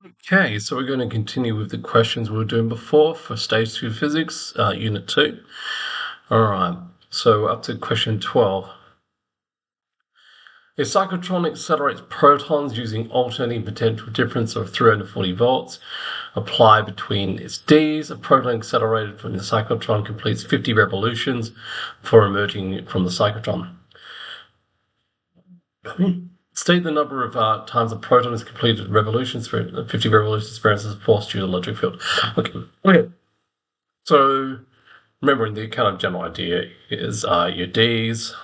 Okay, so we're going to continue with the questions we were doing before for Stage 2 Physics, Unit 2. All right, so up to question 12. A cyclotron accelerates protons using alternating potential difference of 340 volts. Apply between its Ds. A proton accelerated from the cyclotron completes 50 revolutions before emerging from the cyclotron. State the number of times a proton has completed revolutions for 50 revolutions experiences a force due to the electric field. Okay. So remembering the kind of general idea is your Ds.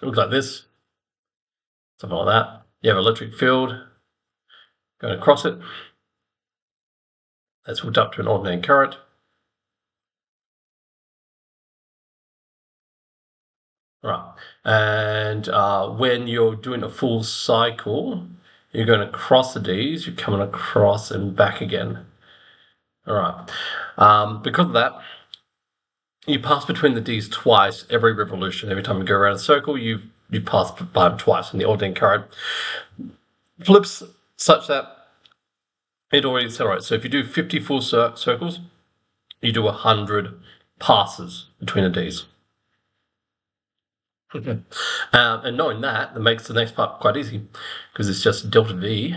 It looks like this, something like that. You have an electric field going across it. That's hooked up to an alternating current. Right. And when you're doing a full cycle, you're going to cross the Ds, you're coming across and back again. All right. Because of that, you pass between the Ds twice every revolution. Every time you go around a circle, you pass by them twice, and the alternating current flips such that it already accelerates. So if you do 50 full circles, you do 100 passes between the Ds. Okay. And knowing that makes the next part quite easy, because it's just delta V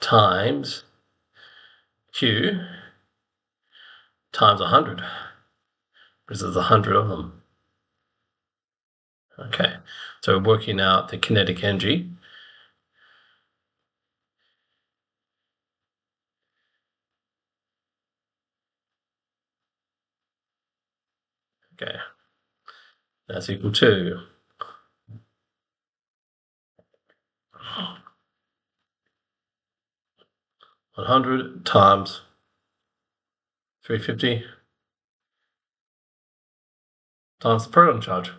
times Q times 100, because there's 100 of them. Okay, so we're working out the kinetic energy. Okay, that's equal to 100 times 350 times the proton charge.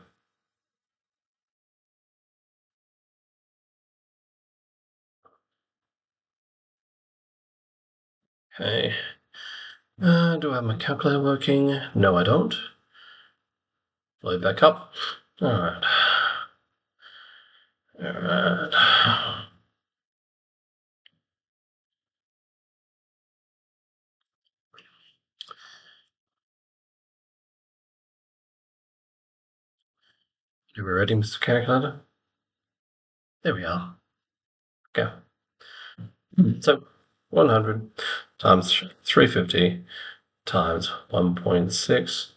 Okay, do I have my calculator working? No, I don't. Load back up. All right. All right. Are we ready, Mr. Calculator? There we are. Okay. So 100 times 350 times 1.6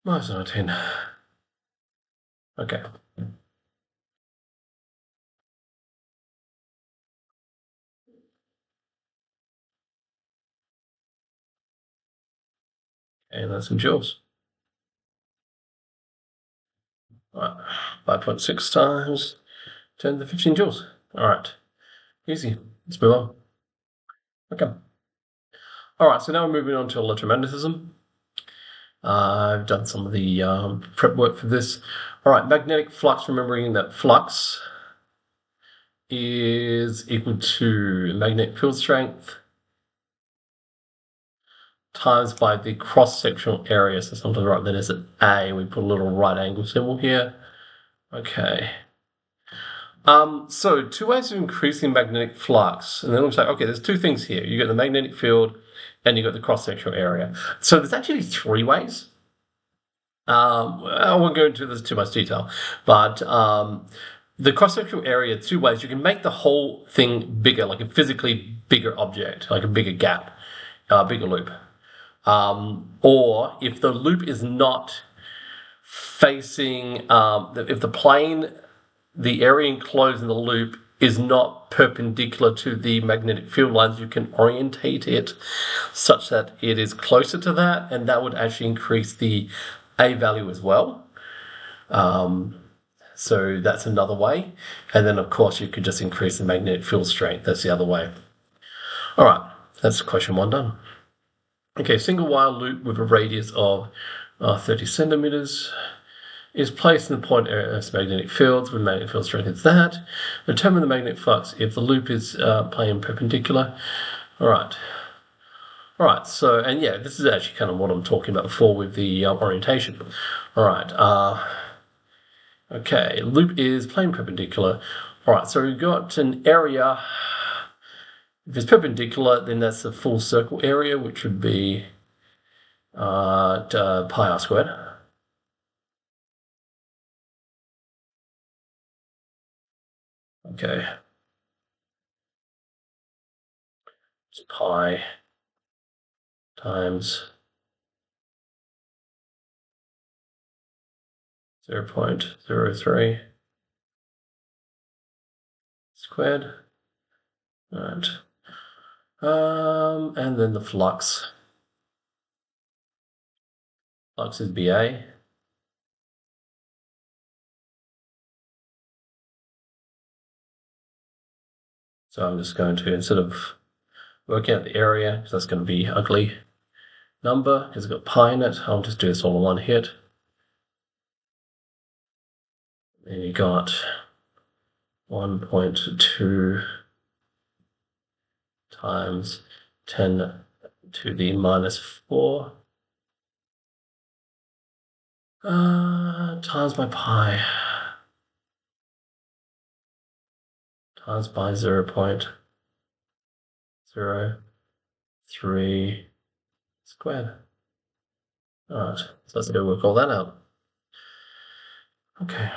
minus 19. Okay. And that's in joules. All right. 5.6 times 10 to the 15 joules. All right. Easy. Let's move on. Okay. All right. So now we're moving on to electromagnetism. I've done some of the prep work for this. All right. Magnetic flux, remembering that flux is equal to magnetic field strength times by the cross-sectional area. So sometimes write that as an A. We put a little right angle symbol here. Okay. So two ways of increasing magnetic flux. And then it looks like, okay, there's two things here. You got the magnetic field and you got the cross-sectional area. So there's actually three ways. I won't go into this too much detail, but the cross-sectional area, two ways. You can make the whole thing bigger, like a physically bigger object, like a bigger gap, bigger loop. Or if the loop is not facing, if the plane, the area enclosed in the loop is not perpendicular to the magnetic field lines, you can orientate it such that it is closer to that, and that would actually increase the A value as well. So that's another way. And then, of course, you could just increase the magnetic field strength. That's the other way. All right, that's question one done. Okay, single wire loop with a radius of 30 centimeters is placed in the point area of magnetic fields when magnetic field strength is that. Determine the magnetic flux if the loop is plane perpendicular. All right. All right, so, and yeah, this is actually kind of what I'm talking about before with the orientation. All right, Okay, loop is plane perpendicular. All right, so we've got an area. If it's perpendicular, then that's the full circle area, which would be pi r squared. Okay. It's pi times 0.03 squared. All right. And then the flux. Flux is BA. So I'm just going to, instead of working out the area, because that's going to be ugly number, because it's got pi in it, I'll just do this all in one hit. And you got 1.2 times 10 to the minus 4 times by pi times by 0.03 squared. All right, so let's go work all that out. Okay.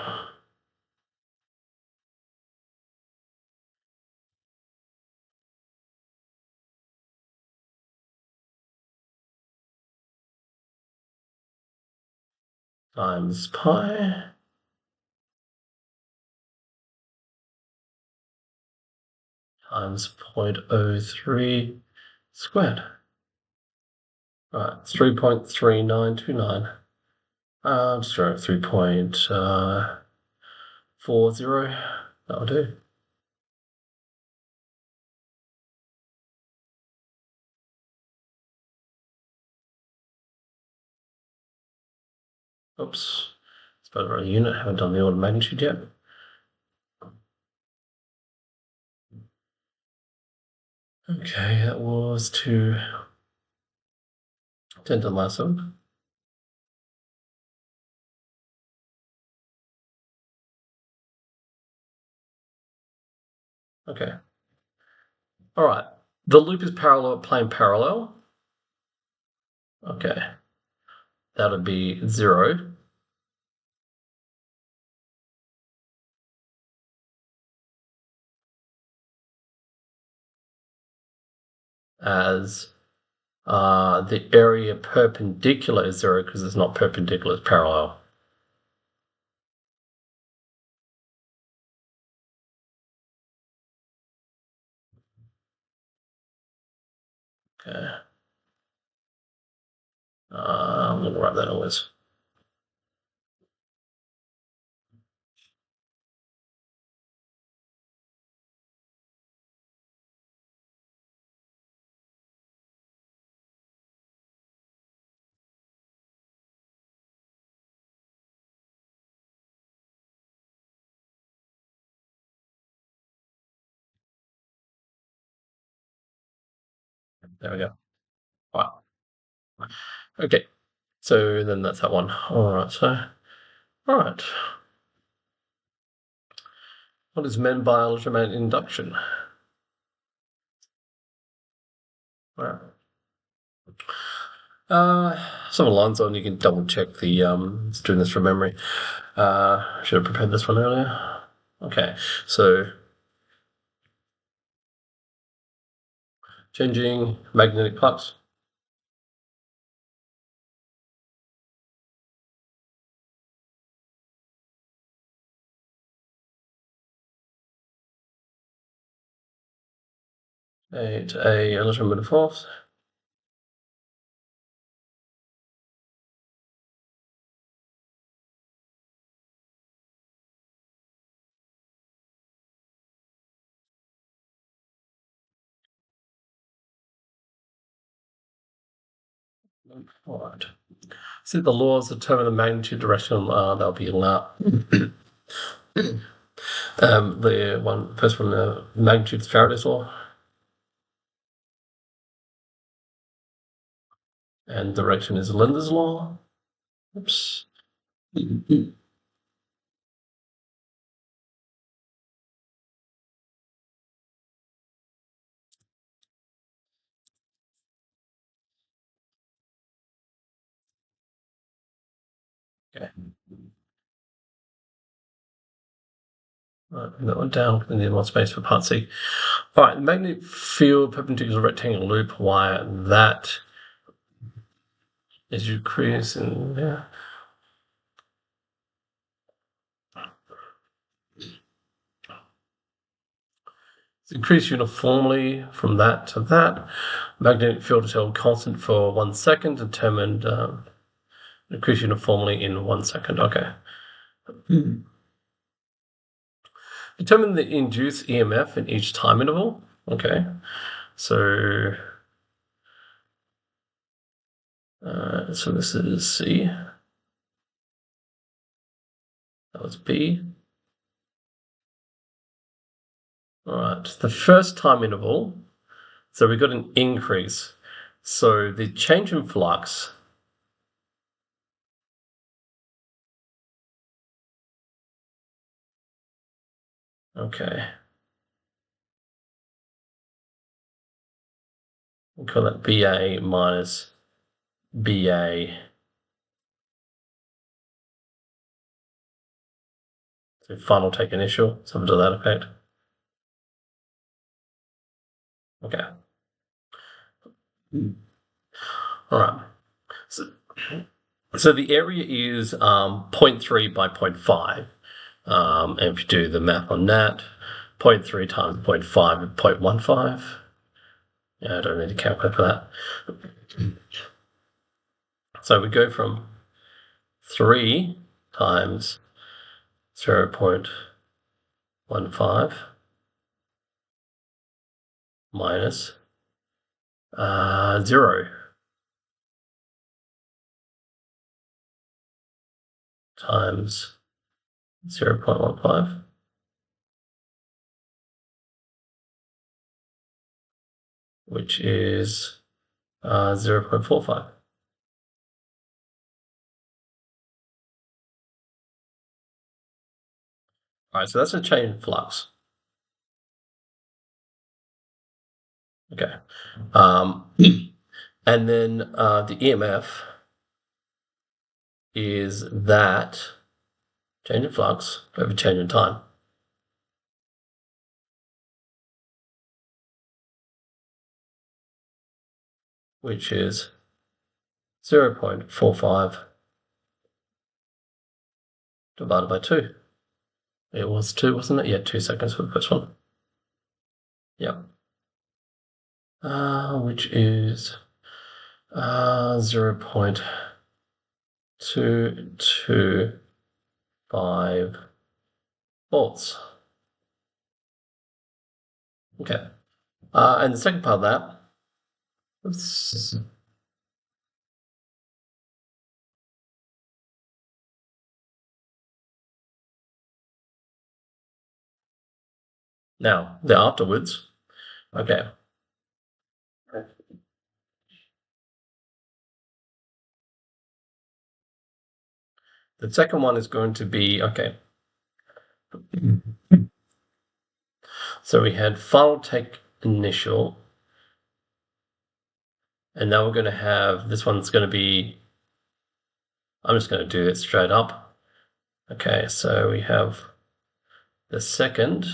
Times pi times 0.03 squared. Right, 3.3929. Just write 3.40. That'll do. Oops. It's better a unit. Haven't done the order of magnitude yet. Okay, that was 10 to the minus 7. Okay. All right. The loop is parallel, plane parallel. Okay. That would be 0. As the area perpendicular is 0 because it's not perpendicular, it's parallel. Okay. I'm going to write that always. There we go. Wow. Okay. So then that's that one. All right. So, all right. What is meant by electromagnetic induction? All right. Some of the lines on, you can double check the doing this from memory. Should have prepared this one earlier. Okay, so changing magnetic flux. A electromagnetic force. All right. See the laws determine the magnitude, direction. They'll be the first one, magnitude is Faraday's law, and direction is Lenz's law. Oops. Okay. Right, that one down. We need more space for part C. All right, magnetic field perpendicular to rectangle loop wire that as you crease and yeah. Increase uniformly from that to that. Magnetic field is held constant for 1 second, determined increase uniformly in 1 second. Okay. Determine the induced EMF in each time interval. Okay. So this is C. That was B. All right. The first time interval. So we got an increase. So the change in flux. Okay. We'll call that BA minus BA. So final take initial, something to that effect. Okay. All right. So the area is 0.3 by 0.5. And if you do the math on that, 0.3 times 0.5 is 0.15. Yeah, I don't need to calculate for that. So we go from 3 times 0.15 minus 0 times 0.15, which is 0.45. All right, so that's a change in flux. Okay. And then the EMF is that change in flux over change in time. Which is 0.45 divided by 2. It was 2, wasn't it? Yeah, 2 seconds for the first one. Yeah. Which is 0.225 volts. Okay. And the second part of that, oops. Now, the afterwards, okay. The second one is going to be, okay. So we had final take initial, and now we're going to have, this one's going to be, I'm just going to do it straight up. Okay, so we have the second.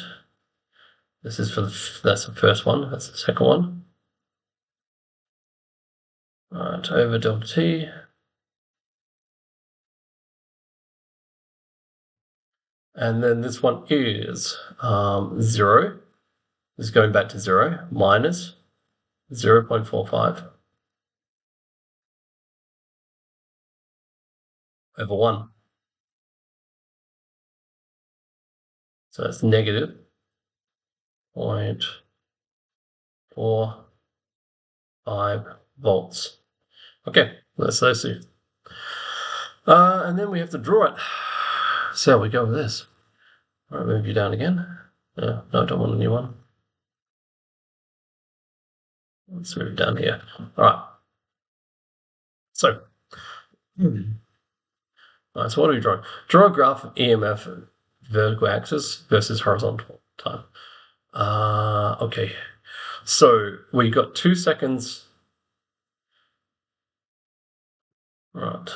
This is that's the first one, that's the second one. All right, over delta T. And then this one is 0. This is going back to 0 minus 0.45 over 1. So that's negative 0.45 volts. Okay, let's see. And then we have to draw it. See how we go with this. All right, move you down again. No, I don't want a new one. Let's move down here. All right. So, all right, so what are we drawing? Draw a graph of EMF vertical axis versus horizontal time. Okay. So we got 2 seconds. Right.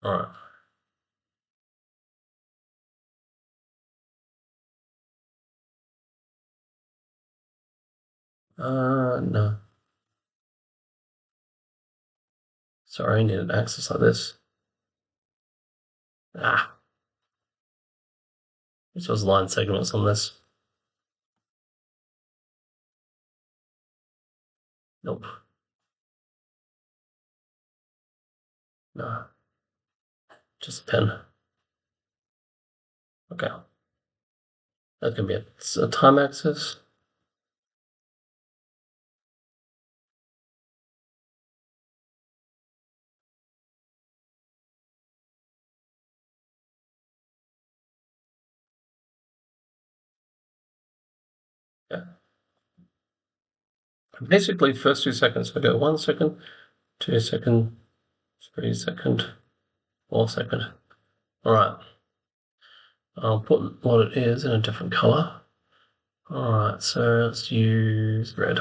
All right. No. Sorry, I needed access like this. Ah, it was line segments on this. Nope. No. Just a pen. Okay. That can be a time axis. Yeah. Basically, first 2 seconds. I go 1 second, 2 second, 3 second, 4 second. All right. I'll put what it is in a different color. All right. So let's use red.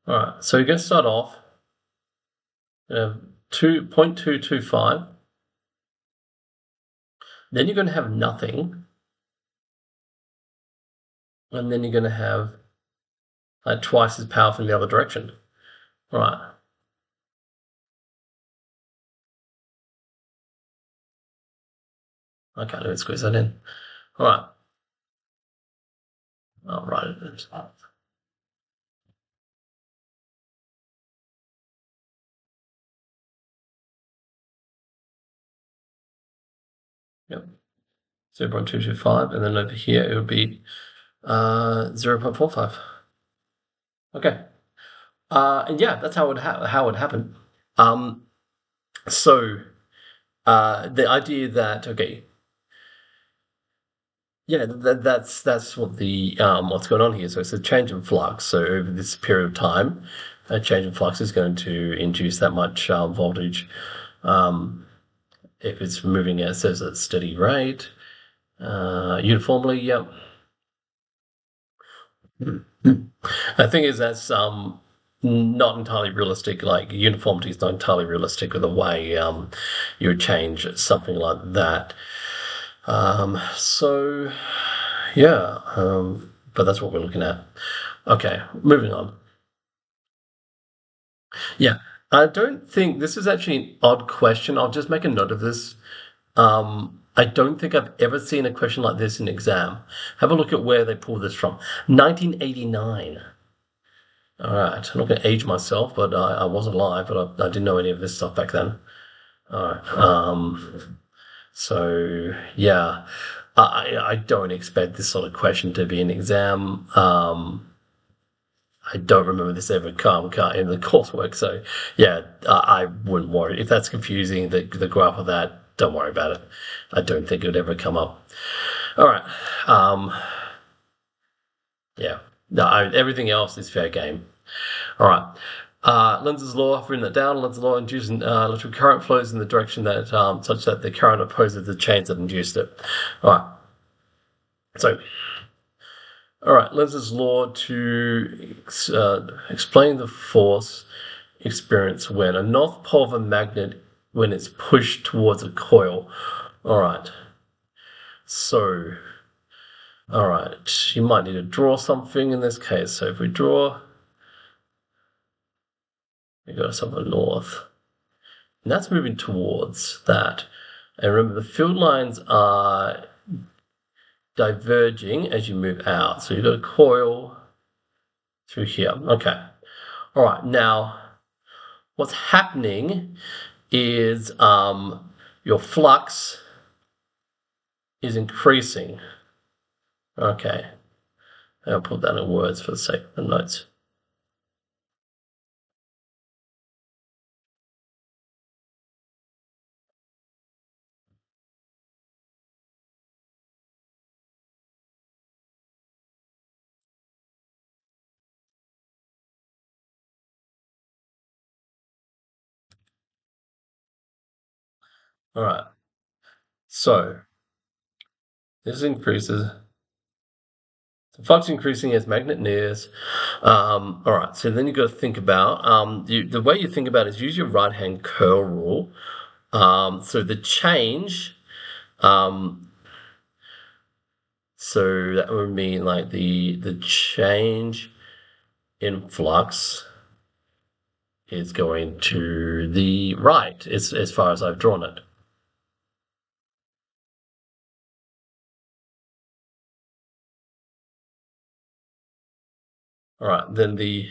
All right. So you're going to start off. 2.225. Then you're going to have nothing. And then you're going to have twice as powerful in the other direction. All right. I can't even squeeze that in. All right. I'll write it. Yep. 0.225. And then over here, it would be 0.45. Okay. And yeah, that's how it happened. So the idea that okay, yeah, that's what the what's going on here. So it's a change in flux. So over this period of time, a change in flux is going to induce that much voltage. If it's moving at says at steady rate, uniformly, yep. The thing is that's not entirely realistic. Like uniformity is not entirely realistic with the way you would change something like that. So yeah, but that's what we're looking at. Okay, moving on. Yeah, I don't think this is actually an odd question. I'll just make a note of this. I don't think I've ever seen a question like this in exam. Have a look at where they pulled this from. 1989. All right, I'm not going to age myself, but I was alive, but I didn't know any of this stuff back then. All right. So yeah, I don't expect this sort of question to be an exam. I don't remember this ever come in the coursework. So yeah, I wouldn't worry if that's confusing. The graph of that, don't worry about it. I don't think it would ever come up. All right. Yeah. No, everything else is fair game. All right. Lenz's law, I've written that down. Lenz's law induces electric current flows in the direction that such that the current opposes the chains that induced it. All right. So, all right, Lenz's law to explain the force experience when a north pole of a magnet when it's pushed towards a coil. All right. So, all right, you might need to draw something in this case. So if we draw, we got something north. And that's moving towards that. And remember, the field lines are diverging as you move out. So you've got a coil through here. Okay. All right. Now, what's happening is your flux is increasing. Okay. I'll put that in words for the sake of the notes. All right. So this increases. The flux increasing as magnet nears. All right. So then you've got to think about the way you think about it is use your right hand curl rule. So the change, um, so that would mean like the change in flux is going to the right, as far as I've drawn it. All right, then the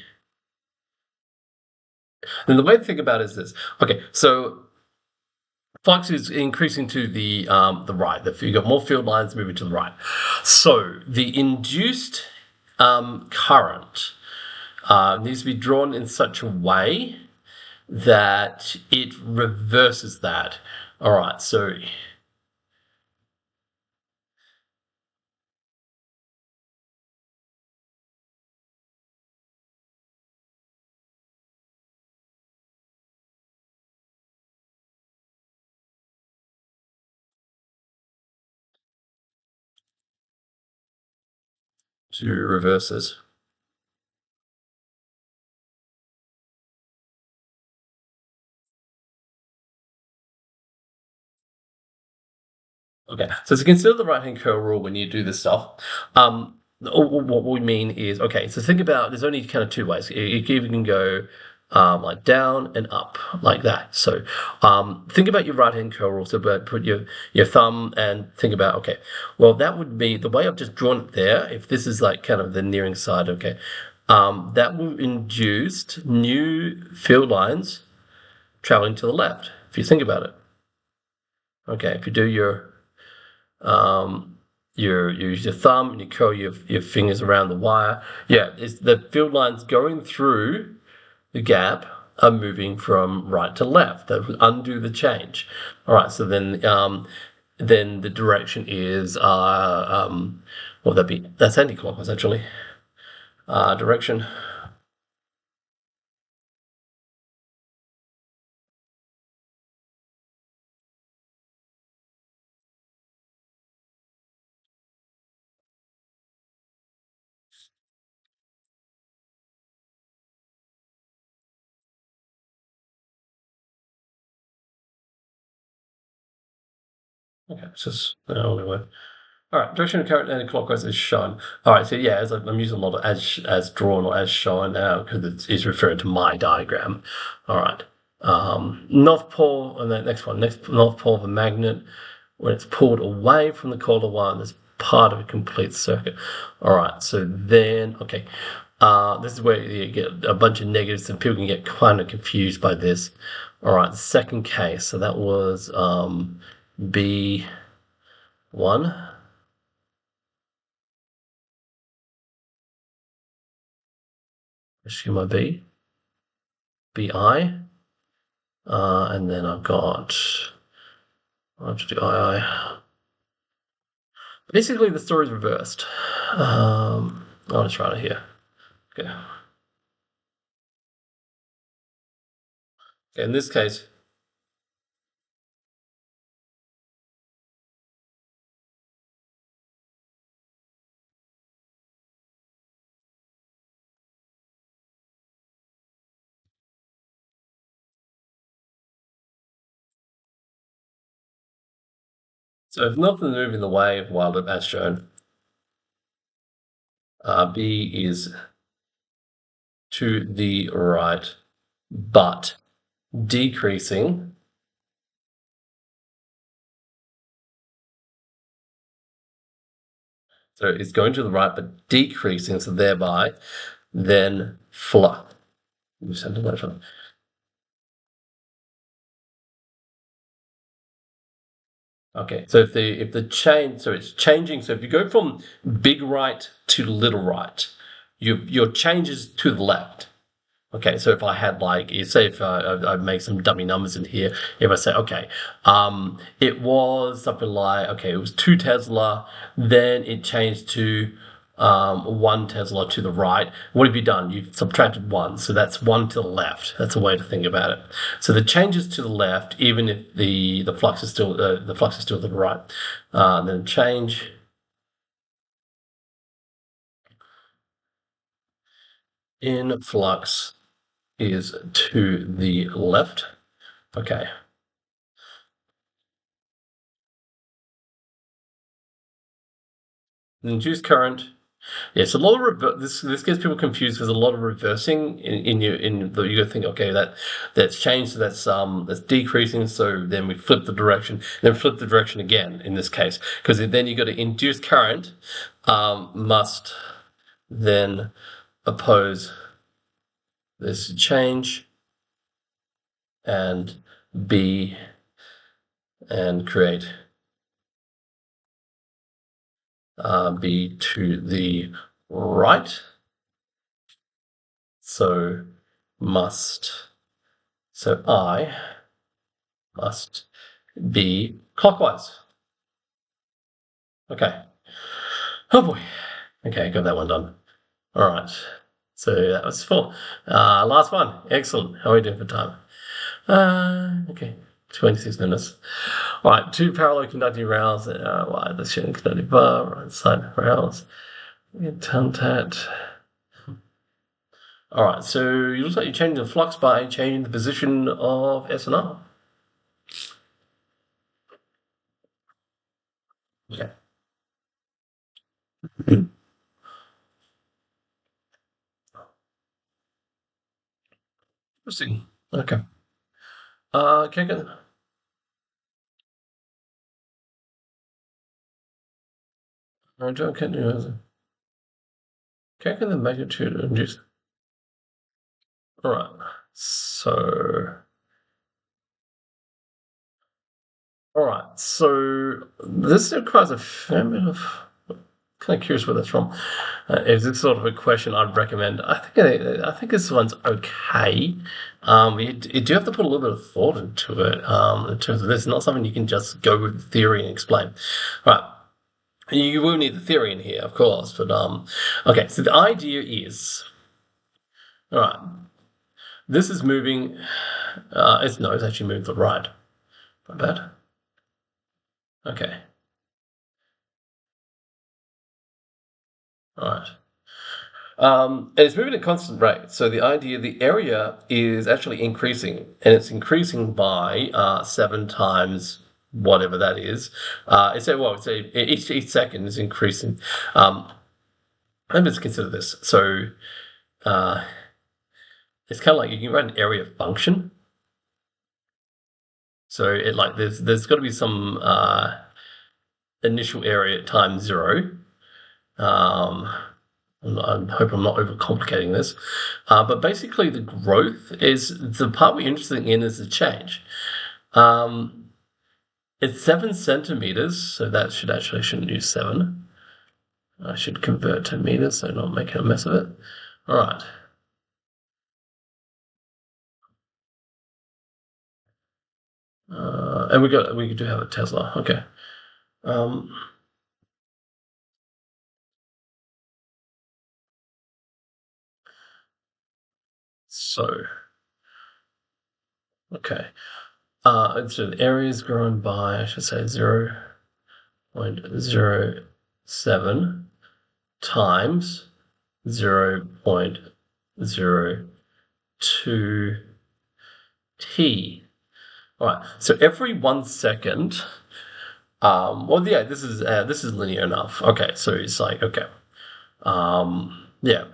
way to think about it is this. Okay, so flux is increasing to the right. You've got more field lines moving to the right. So the induced current needs to be drawn in such a way that it reverses that. All right, so to reverses. Okay, so to consider the right-hand curl rule when you do this stuff, what we mean is, okay, so think about, there's only kind of two ways. You can go like down and up, like that. So think about your right-hand curl rule. So put your thumb and think about, okay, well, that would be, the way I've just drawn it there, if this is like kind of the nearing side, okay, that will induce new field lines traveling to the left, if you think about it. Okay, if you do you use your thumb and you curl your fingers around the wire. Yeah, it's the field lines going through the gap are moving from right to left. That would undo the change. All right, so then the direction is what would that be? That's anti-clockwise actually. Direction. Okay, so it's the only way. All right, direction of current anti-clockwise is shown. All right, so yeah, as I'm using a lot of as drawn or as shown now because it's referring to my diagram. All right, North Pole and the next one, next North Pole of a magnet, when it's pulled away from the colder one, is part of a complete circuit. All right, so then okay, this is where you get a bunch of negatives and people can get kind of confused by this. All right, the second case, so that was B1. Schema B, BI, and then I've got, I have to do II. Basically, the story's reversed. I'll just write it here. Okay. In this case, so if nothing's moving the way of wild as shown, B is to the right, but decreasing. So it's going to the right, but decreasing. So thereby, then flux. Okay, so if the change, so it's changing. So if you go from big right to little right, your change is to the left. Okay, so if I had like, say if I make some dummy numbers in here, if I say, okay, it was something like, okay, it was 2 Tesla, then it changed to 1 Tesla to the right. What have you done? You've subtracted one, so that's one to the left. That's a way to think about it. So the changes to the left, even if the flux is still to the right. Then change in flux is to the left. Okay. induced current. Yeah, it's a lot of this gets people confused. There's a lot of reversing you got to think, okay, that's changed, so that's decreasing. So then we flip the direction, then flip the direction again in this case, because then you got to induce current must then oppose this change and be and create be to the right. So I must be clockwise. Okay. Oh boy. Okay, got that one done. All right. So that was 4. Last one. Excellent. How are we doing for time? Okay. 26 minutes. All right. 2 parallel conducting rails. The shading conducting bar, right side rails. Tuntat. All right. So it looks like you're changing the flux by changing the position of S and R. Okay. Interesting. Okay. Okay, good. I don't continue. Okay, the magnitude induced. All right. So, all right. So this requires a fair bit of. Kind of curious where that's from. Is this sort of a question I'd recommend? I think this one's okay. You do have to put a little bit of thought into it. In terms of this, not something you can just go with theory and explain. All right. You will need the theory in here, of course, but okay. So the idea is, all right. This is moving. It's actually moving to the right. My bad. Okay. All right. And it's moving at a constant rate. So the idea, the area is actually increasing, and it's increasing by 7 times whatever that is. Each second is increasing. Let's consider this. So uh, it's kind of like you can write an area function. So there's got to be some initial area at time 0. I hope I'm not overcomplicating this, but basically the growth is the part we're interested in is the change. It's 7 centimeters, so that shouldn't use 7. I should convert to meters, so not making a mess of it. All right. And we do have a Tesla. Okay. So okay. So the area is grown by, I should say, 0.07 times 0.02 t. All right. So every 1 second. This is linear enough. Okay. So it's like okay. Yeah.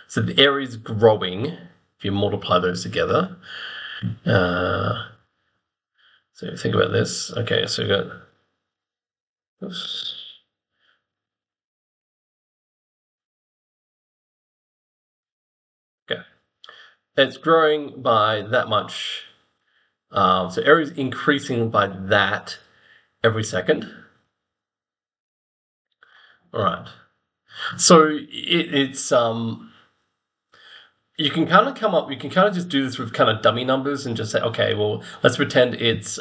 So the area is growing if you multiply those together. So think about this. Okay. So we got. Oops. Okay. It's growing by that much. So area is increasing by that every second. All right. So it's you can kind of just do this with kind of dummy numbers and just say, okay, well, let's pretend it's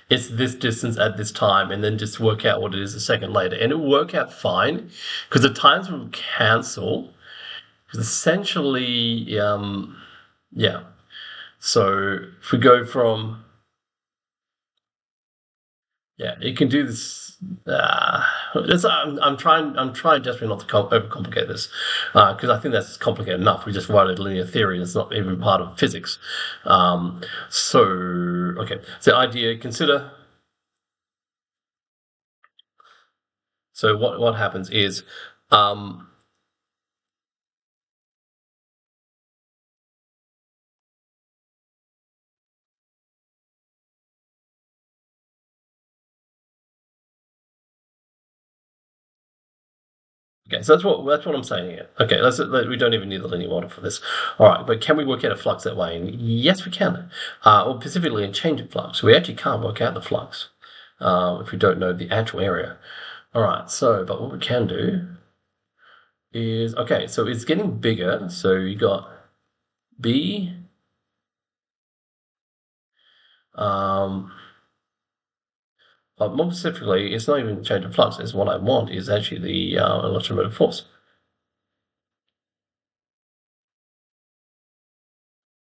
this distance at this time, and then just work out what it is a second later, and it'll work out fine because the times will cancel. Because essentially, yeah. So if we go from yeah, you can do this. I'm trying desperately not to overcomplicate this because I think that's complicated enough. We just write a linear theory, and it's not even part of physics. So okay, so idea consider. So what happens is, um, okay, so that's what I'm saying here. Okay, we don't even need the linear model for this. All right, but can we work out a flux that way? And yes, we can. Or specifically a change in flux. We actually can't work out the flux if we don't know the actual area. All right, but what we can do is, okay, so it's getting bigger. So you got B, um, more specifically, it's not even change in flux. It's what I want is actually the electromotive force.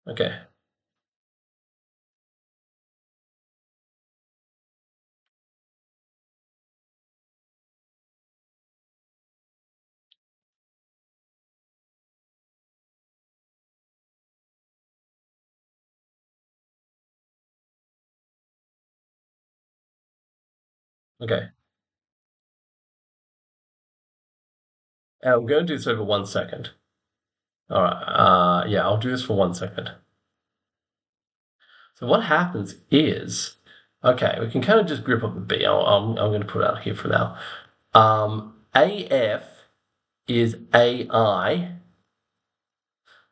Okay. Okay. I'm going to do this over 1 second. All right. Yeah, I'll do this for 1 second. So what happens is, okay, we can kind of just grip up the B. I'm going to put it out here for now. AF is AI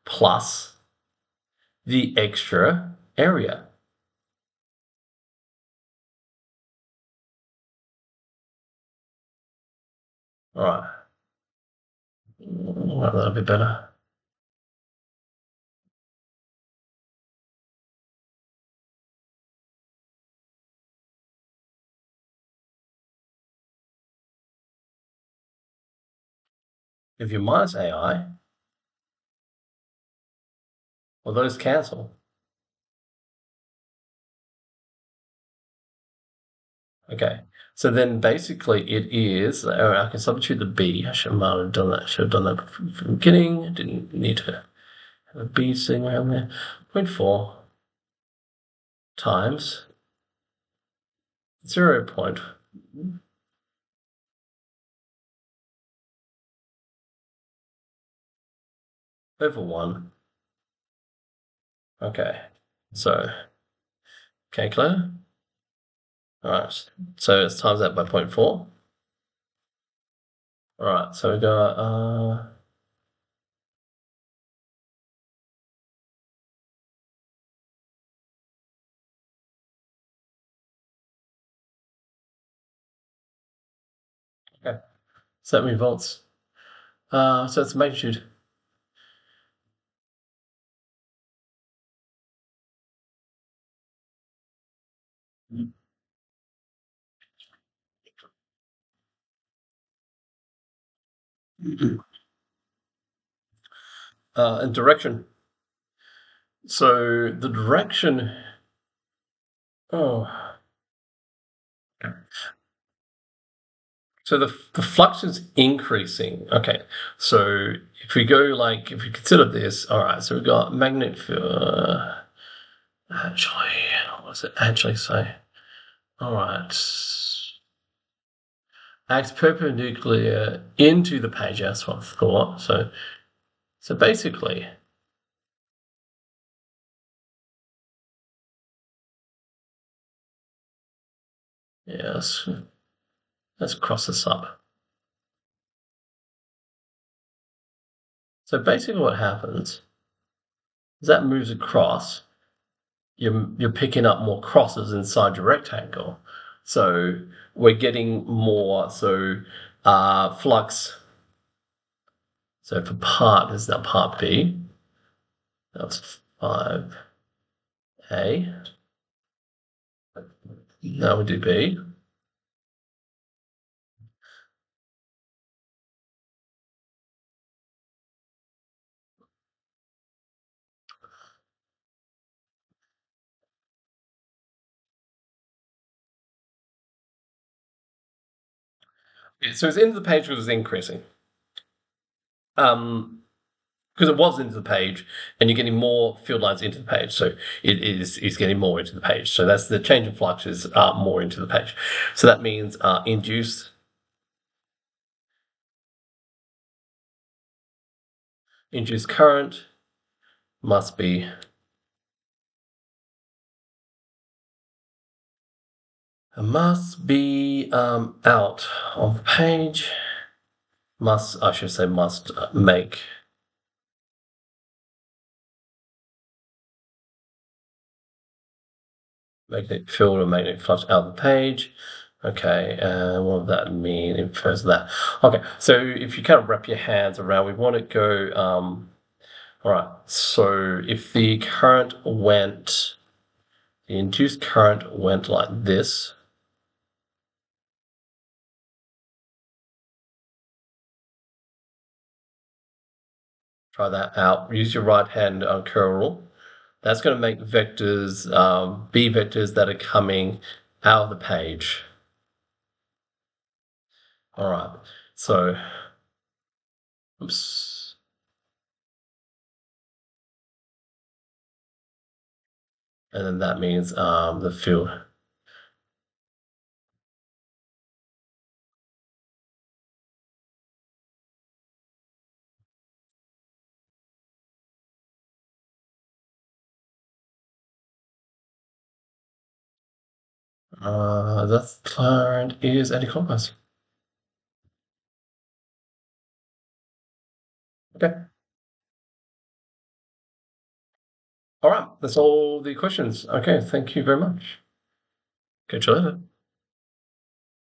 plus the extra area. All right. That'll be better. If you minus AI, well, those cancel. Okay. So then basically it is, I can substitute the B. I should have done that. Should have done that from the beginning. Didn't need to have a B sitting around there. 0.4 times 0. Over 1. Okay. So, calculator. All right. So it's times that by 0.4. All right. So we got, okay. So that many volts. So it's magnitude. And direction. So the direction. Oh. So the flux is increasing. Okay. So if we consider this, all right. So we've got magnet field. Actually, what does it actually say? All right. Acts perpendicular into the page. That's what I thought. So basically, yes. Let's cross this up. So basically, what happens is that moves across. You're picking up more crosses inside your rectangle. So we're getting more. So flux. So for part, this is now part B. That's 5A. Now we do B. So it's into the page was increasing. Because it was into the page, and you're getting more field lines into the page, so it's getting more into the page. So that's the change in flux is more into the page. So that means induced induced current must be out of the page. I should say must make magnetic field or magnetic flux out of the page. Okay, what does that mean? It refers to that. Okay, so if you kind of wrap your hands around, we want to go. All right, so if the induced current went like this. Try that out. Use your right hand curl rule. That's going to make vectors, B vectors that are coming out of the page. All right, so, oops. And then that means the field. That current is anticlockwise. Okay. All right. That's all the questions. Okay. Thank you very much. Catch you later.